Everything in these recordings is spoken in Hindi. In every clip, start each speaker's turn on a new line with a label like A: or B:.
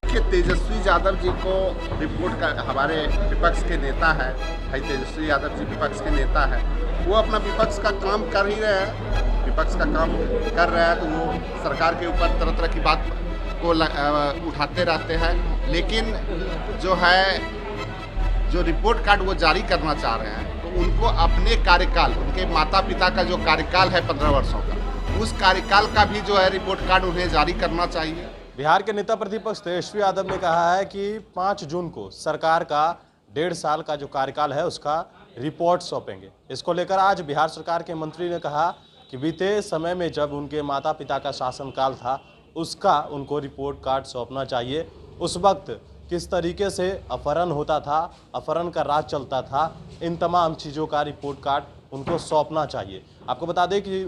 A: देखिए, तेजस्वी यादव जी को रिपोर्ट का हमारे विपक्ष के नेता है भाई तेजस्वी यादव जी विपक्ष के नेता है। वो अपना विपक्ष का काम कर ही रहे हैं, विपक्ष का काम कर रहे हैं तो वो सरकार के ऊपर तरह तरह की बात को उठाते रहते हैं। लेकिन जो है जो रिपोर्ट कार्ड वो जारी करना चाह रहे हैं तो उनको अपने कार्यकाल, उनके माता पिता का जो कार्यकाल है 15 वर्षों का, उस कार्यकाल का भी जो है रिपोर्ट कार्ड उन्हें जारी करना चाहिए।
B: बिहार के नेता प्रतिपक्ष तेजस्वी यादव ने कहा है कि 5 जून को सरकार का 1.5 साल का जो कार्यकाल है उसका रिपोर्ट सौंपेंगे। इसको लेकर आज बिहार सरकार के मंत्री ने कहा कि बीते समय में जब उनके माता पिता का शासनकाल था उसका उनको रिपोर्ट कार्ड सौंपना चाहिए। उस वक्त किस तरीके से अपहरण होता था, अपहरण का राज चलता था, इन तमाम चीज़ों का रिपोर्ट कार्ड उनको सौंपना चाहिए। आपको बता दें कि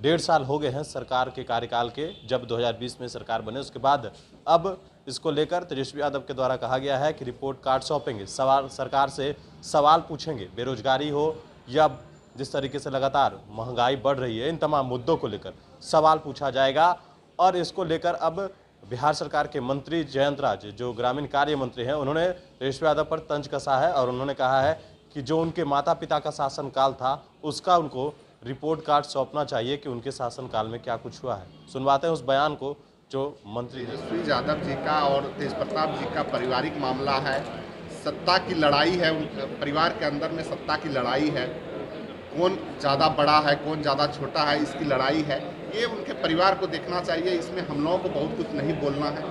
B: 1.5 साल हो गए हैं सरकार के कार्यकाल के, जब 2020 में सरकार बने उसके बाद अब इसको लेकर तेजस्वी यादव के द्वारा कहा गया है कि रिपोर्ट कार्ड सौंपेंगे। सवाल सरकार से सवाल पूछेंगे, बेरोजगारी हो या जिस तरीके से लगातार महंगाई बढ़ रही है, इन तमाम मुद्दों को लेकर सवाल पूछा जाएगा। और इसको लेकर अब बिहार सरकार के मंत्री जयंत राज, जो ग्रामीण कार्य मंत्री हैं, उन्होंने तेजस्वी यादव पर तंज कसा है और उन्होंने कहा है कि जो उनके माता पिता का शासनकाल था उसका उनको रिपोर्ट कार्ड सौंपना चाहिए कि उनके शासनकाल में क्या कुछ हुआ है। सुनवाते हैं उस बयान को जो मंत्री
A: तेजस्वी यादव जी का और तेज प्रताप जी का पारिवारिक मामला है, सत्ता की लड़ाई है, परिवार के अंदर में सत्ता की लड़ाई है, कौन ज़्यादा बड़ा है कौन ज़्यादा छोटा है इसकी लड़ाई है। ये उनके परिवार को देखना चाहिए, इसमें हम लोगों को बहुत कुछ नहीं बोलना है।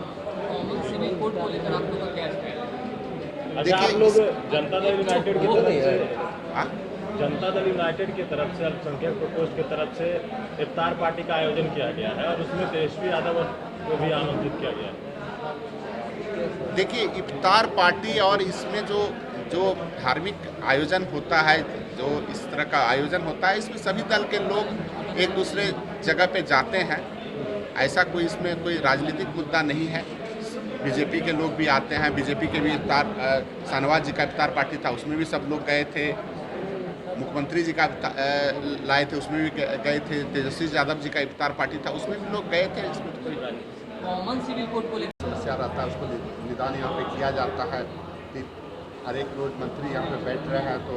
C: कॉमन सिविल कोड को लेकर आप लोगों का क्या स्टैंड है?
D: अच्छा, आप लोग जनता दल यूनाइटेड की तरफ से
A: हाँ?
D: जनता दल यूनाइटेड की तरफ से अल्पसंख्यक प्रकोष्ठ की तरफ से इफ्तार पार्टी का आयोजन किया गया है और उसमें तेजस्वी यादव को भी आमंत्रित किया गया है।
A: देखिए, इफ्तार पार्टी और इसमें जो धार्मिक आयोजन होता है, जो इस तरह का आयोजन होता है, इसमें सभी दल के लोग एक दूसरे जगह पे जाते हैं। ऐसा कोई इसमें कोई राजनीतिक मुद्दा नहीं है। बीजेपी के लोग भी आते हैं, बीजेपी के भी इफ्तार, शाहनवाज जी का इफ्तार पार्टी था उसमें भी सब लोग गए थे, मुख्यमंत्री जी का लाए थे उसमें भी गए थे, तेजस्वी यादव जी का इफ्तार पार्टी था उसमें भी लोग गए थे। इसमें तो कोई
C: कॉमन सिविल कोड को लेकर
A: समस्या रहता है, उसको निदान यहाँ पे किया जाता है कि हर एक रोज मंत्री यहाँ पे बैठ रहे हैं तो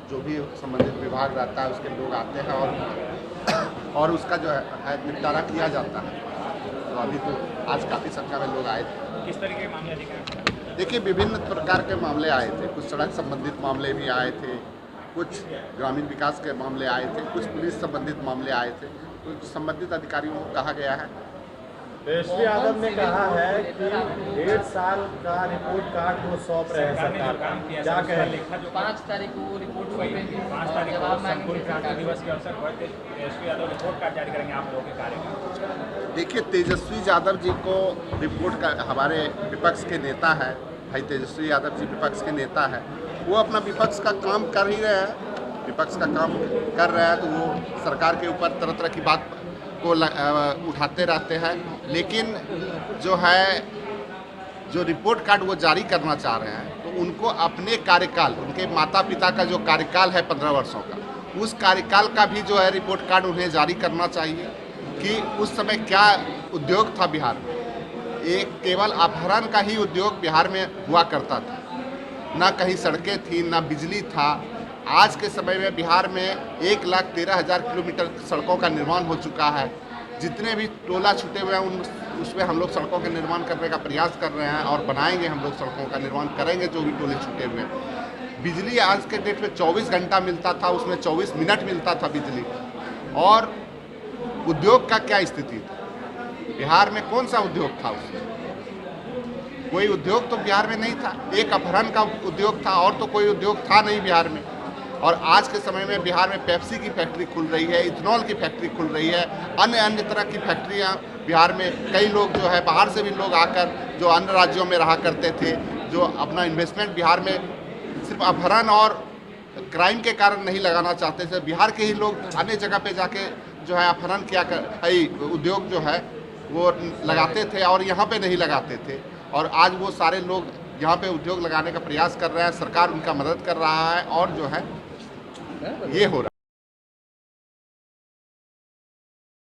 A: जो भी संबंधित विभाग रहता है उसके लोग आते हैं और उसका जो है निपटारा किया जाता है। तो अभी तो आज काफ़ी संख्या में लोग आए थे।
D: किस तरीके के मामले दिख रहे हैं?
A: देखिए, विभिन्न प्रकार के मामले आए थे, कुछ सड़क संबंधित मामले भी आए थे, कुछ ग्रामीण विकास के मामले आए थे, कुछ पुलिस संबंधित मामले आए थे। तो संबंधित अधिकारियों को कहा गया है।
B: तेजस्वी यादव ने कहा है कि 1.5 साल का रिपोर्ट कार्ड वो सौंप रहे हैं सरकार को। क्या कहें?
C: 5 तारीख को रिपोर्ट सौंपेंगे,
D: 5 तारीख को
C: जवाब
D: संपूर्ण
C: मांगेंगे
D: क्रांति
C: सरकार
D: दिवस के अवसर पर तेजस्वी यादव रिपोर्ट कार्ड जारी करेंगे आप लोगों के कार्य।
A: देखिए, तेजस्वी यादव जी को रिपोर्ट का हमारे विपक्ष के नेता है भाई तेजस्वी यादव जी विपक्ष के नेता है। वो अपना विपक्ष का काम कर ही रहे हैं, विपक्ष का काम कर रहे हैं तो वो सरकार के ऊपर तरह तरह की बात को उठाते रहते हैं। लेकिन जो है जो रिपोर्ट कार्ड वो जारी करना चाह रहे हैं तो उनको अपने कार्यकाल, उनके माता पिता का जो कार्यकाल है 15 वर्षों का, उस कार्यकाल का भी जो है रिपोर्ट कार्ड उन्हें जारी करना चाहिए कि उस समय क्या उद्योग था बिहार में। एक केवल अपहरण का ही उद्योग बिहार में हुआ करता था, ना कहीं सड़कें थी ना बिजली था। आज के समय में बिहार में 1,13,000 किलोमीटर सड़कों का निर्माण हो चुका है। जितने भी टोला छूटे हुए हैं उसमें हम लोग सड़कों का निर्माण करने का प्रयास कर रहे हैं और बनाएंगे, हम लोग सड़कों का निर्माण करेंगे जो भी टोले छूटे हुए हैं। बिजली आज के डेट में 24 घंटा मिलता था, उसमें 24 मिनट मिलता था बिजली। और उद्योग का क्या स्थिति था बिहार में? कौन सा उद्योग था उसमें? कोई उद्योग तो बिहार में नहीं था। एक अपहरण का उद्योग था और तो कोई उद्योग था नहीं बिहार में। और आज के समय में बिहार में पेप्सी की फैक्ट्री खुल रही है, इथेनॉल की फैक्ट्री खुल रही है, अन्य तरह की फैक्ट्रियां बिहार में। कई लोग जो है बाहर से भी लोग आकर जो अन्य राज्यों में रहा करते थे, जो अपना इन्वेस्टमेंट बिहार में सिर्फ अपहरण और क्राइम के कारण नहीं लगाना चाहते थे, बिहार के ही लोग अन्य जगह पे जाके जो है अपहरण किया कर उद्योग जो है वो लगाते थे और यहाँ पे नहीं लगाते थे। और आज वो सारे लोग यहाँ पे उद्योग लगाने का प्रयास कर रहे हैं, सरकार उनका मदद कर रहा है और जो है ये हो रहा है।